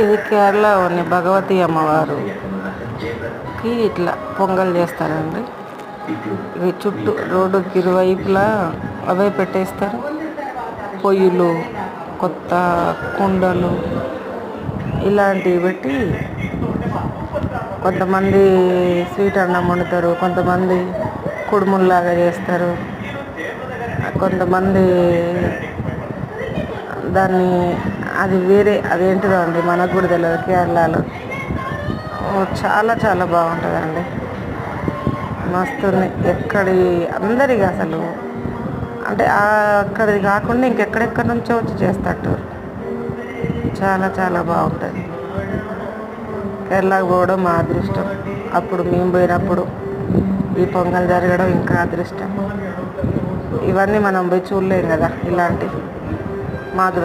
ఇది కేరళలోని భగవతి అమ్మవారుకి ఇట్లా పొంగల్ చేస్తారండి. ఇవి చుట్టూ రోడ్డుకి ఇరువైపులా అవే పెట్టేస్తారు. పొయ్యిలు, కొత్త కుండలు ఇలాంటివి పెట్టి కొంతమంది స్వీట్ అన్నం వండుతారు, కొంతమంది కుడుముల్లాగా చేస్తారు, కొంతమంది దాన్ని అది వేరే అదేంటిదో అండి మనకు కూడా తెలియదు కేరళలో. చాలా చాలా బాగుంటుందండి, మస్తుంది. ఎక్కడి అందరికి అసలు అంటే అక్కడిది కాకుండా ఇంకెక్కడెక్కడి నుంచో వచ్చి చేస్తట్టు చాలా చాలా బాగుంటుంది. కేరళకు పోవడం మా అదృష్టం. అప్పుడు మేము పోయినప్పుడు ఈ పొంగల్ జరగడం ఇంకా అదృష్టం. ఇవన్నీ మనం పోయి చూడలేం కదా ఇలాంటివి. మా